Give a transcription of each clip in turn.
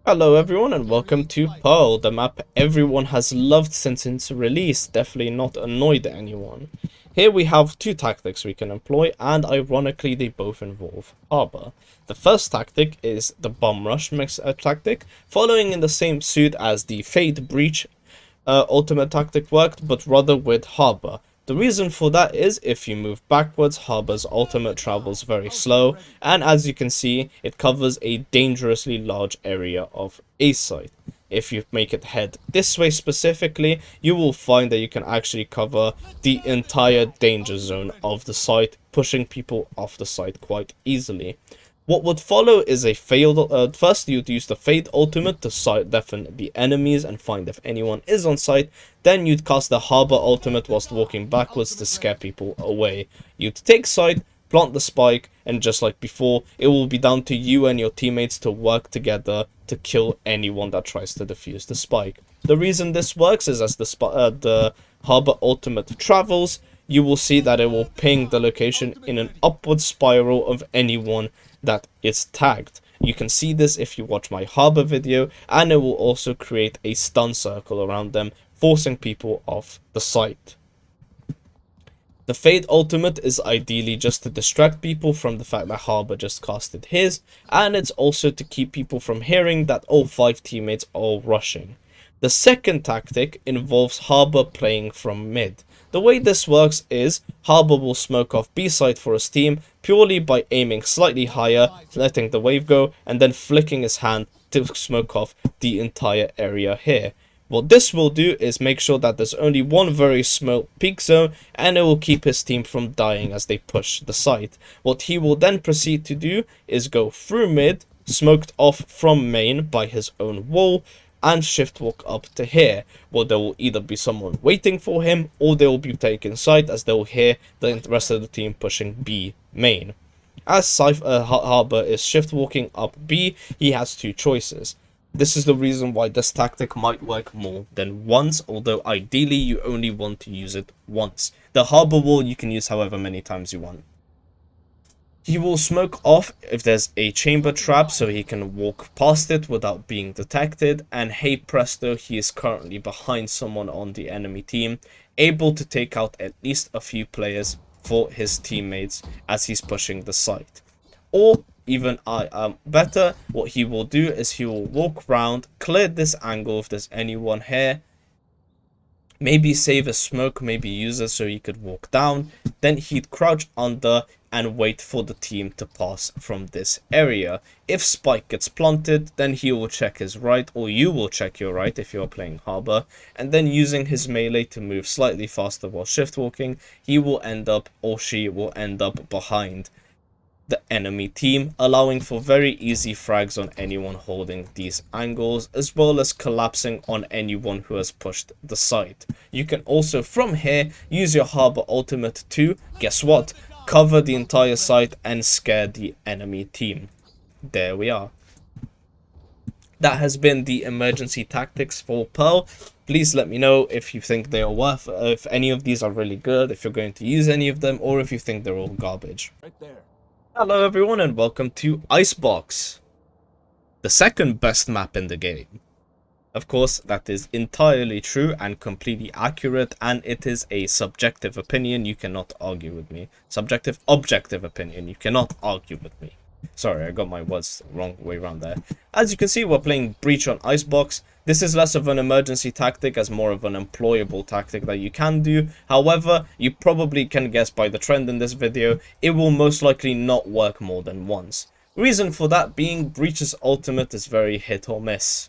Hello everyone and welcome to Pearl, the map everyone has loved since its release, definitely not annoyed anyone. Here we have two tactics we can employ, and ironically they both involve Harbor. The first tactic is the Bomb Rush mix tactic, following in the same suit as the Fade Breach ultimate tactic worked, but rather with Harbor. The reason for that is if you move backwards, Harbor's ultimate travels very slow, and as you can see, it covers a dangerously large area of A site. If you make it head this way specifically, you will find that you can actually cover the entire danger zone of the site, pushing people off the site quite easily. What would follow is a failed. First, you'd use the Fade ultimate to sight deafen the enemies and find if anyone is on site. Then you'd cast the Harbor ultimate whilst walking backwards to scare people away. You'd take sight, plant the spike, and just like before, it will be down to you and your teammates to work together to kill anyone that tries to defuse the spike. The reason this works is as the Harbor ultimate travels, you will see that it will ping the location in an upward spiral of anyone that is tagged. You can see this if you watch my Harbor video, and it will also create a stun circle around them, forcing people off the site. The Fade ultimate is ideally just to distract people from the fact that Harbor just casted his, and it's also to keep people from hearing that all 5 teammates are rushing. The second tactic involves Harbor playing from mid. The way this works is Harbor will smoke off B site for his team purely by aiming slightly higher, letting the wave go, and then flicking his hand to smoke off the entire area here. What this will do is make sure that there's only one very small peak zone, and it will keep his team from dying as they push the site. What he will then proceed to do is go through mid, smoked off from main by his own wall, and shift walk up to here, where there will either be someone waiting for him or they will be taking site as they will hear the rest of the team pushing B main. As Harbor is shift walking up B, he has 2 choices. This is the reason why this tactic might work more than once, although ideally you only want to use it once. The Harbor wall you can use however many times you want. He will smoke off if there's a chamber trap so he can walk past it without being detected, and hey presto, he is currently behind someone on the enemy team, able to take out at least a few players for his teammates as he's pushing the site. Or even better, what he will do is he will walk around, clear this angle if there's anyone here, maybe save a smoke, maybe use it so he could walk down, then he'd crouch under and wait for the team to pass from this area. If spike gets planted, then he will check his right, or you will check your right if you're playing Harbor, and then using his melee to move slightly faster while shift walking, he will end up, or she will end up behind the enemy team, allowing for very easy frags on anyone holding these angles, as well as collapsing on anyone who has pushed the site. You can also from here use your Harbor ultimate to, guess what, cover the entire site and scare the enemy team. There we are. That has been the emergency tactics for Pearl. Please let me know if you think they are worth, if any of these are really good, if you're going to use any of them, or if you think they're all garbage. Right there. Hello everyone and welcome to Icebox, the second best map in the game. Of course, that is entirely true and completely accurate, and it is a subjective opinion. You cannot argue with me. Subjective, objective opinion. You cannot argue with me. Sorry, I got my words the wrong way around there. As you can see, we're playing Breach on Icebox. This is less of an emergency tactic as more of an employable tactic that you can do. However, you probably can guess by the trend in this video, it will most likely not work more than once. Reason for that being, Breach's ultimate is very hit or miss.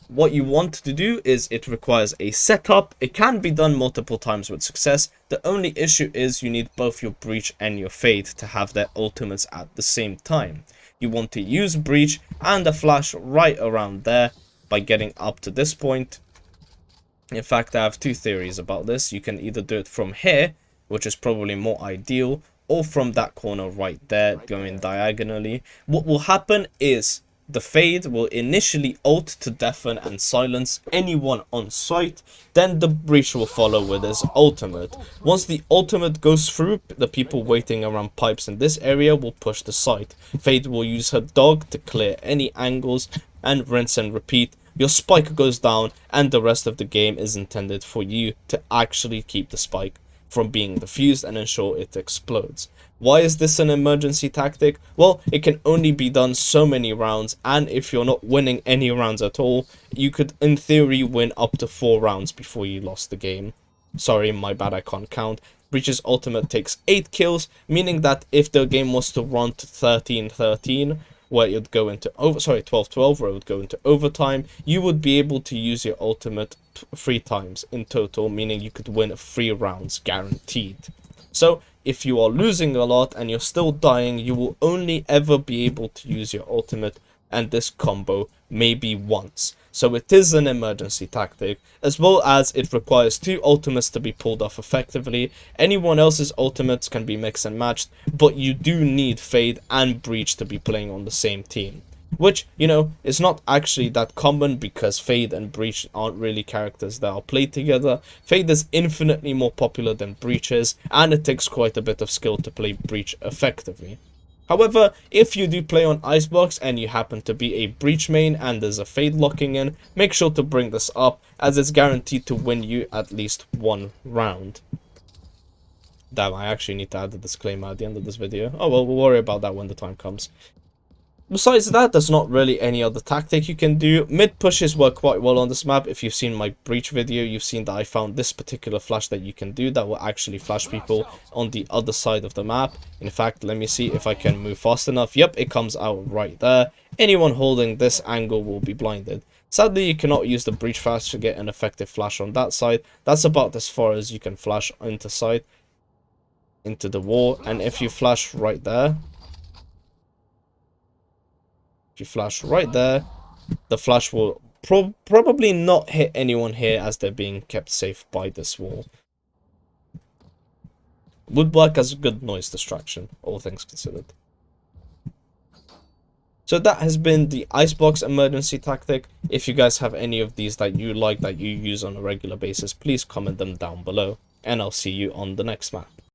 What you want to do is it requires a setup. It can be done multiple times with success. The only issue is you need both your Breach and your Fade to have their ultimates at the same time. You want to use Breach and a flash right around there by getting up to this point. In fact, I have 2 theories about this. You can either do it from here, which is probably more ideal, or from that corner right there, going diagonally. What will happen is The Fade will initially ult to deafen and silence anyone on site, then the Breach will follow with his ultimate. Once the ultimate goes through, the people waiting around pipes in this area will push the site. Fade will use her dog to clear any angles, and rinse and repeat. Your spike goes down, and the rest of the game is intended for you to actually keep the spike from being defused and ensure it explodes. Why is this an emergency tactic? Well, it can only be done so many rounds, and if you're not winning any rounds at all, you could in theory win up to 4 rounds before you lost the game. Sorry, my bad, I can't count. Breach's ultimate takes 8 kills, meaning that if the game was to run to 13-13, where it would go into 12-12, where it would go into overtime, you would be able to use your ultimate 3 times in total, meaning you could win 3 rounds guaranteed. So if you are losing a lot and you're still dying, you will only ever be able to use your ultimate and this combo maybe once. So it is an emergency tactic, as well as it requires 2 ultimates to be pulled off effectively. Anyone else's ultimates can be mixed and matched, but you do need Fade and Breach to be playing on the same team. Which, you know, is not actually that common because Fade and Breach aren't really characters that are played together. Fade is infinitely more popular than Breach is, and it takes quite a bit of skill to play Breach effectively. However, if you do play on Icebox and you happen to be a Breach main and there's a Fade locking in, make sure to bring this up, as it's guaranteed to win you at least 1 round. Damn, I actually need to add a disclaimer at the end of this video. Oh well, we'll worry about that when the time comes. Besides that, there's not really any other tactic you can do. Mid pushes work quite well on this map. If you've seen my Breach video, you've seen that I found this particular flash that you can do that will actually flash people on the other side of the map. In fact, let me see if I can move fast enough. Yep, it comes out right there. Anyone holding this angle will be blinded. Sadly, you cannot use the Breach flash to get an effective flash on that side. That's about as far as you can flash into side, into the wall. And if you flash right there, the flash will probably not hit anyone here as they're being kept safe by this wall. Would work as a good noise distraction, all things considered. So that has been the Icebox emergency tactic. If you guys have any of these that you like, that you use on a regular basis, please comment them down below. And I'll see you on the next map.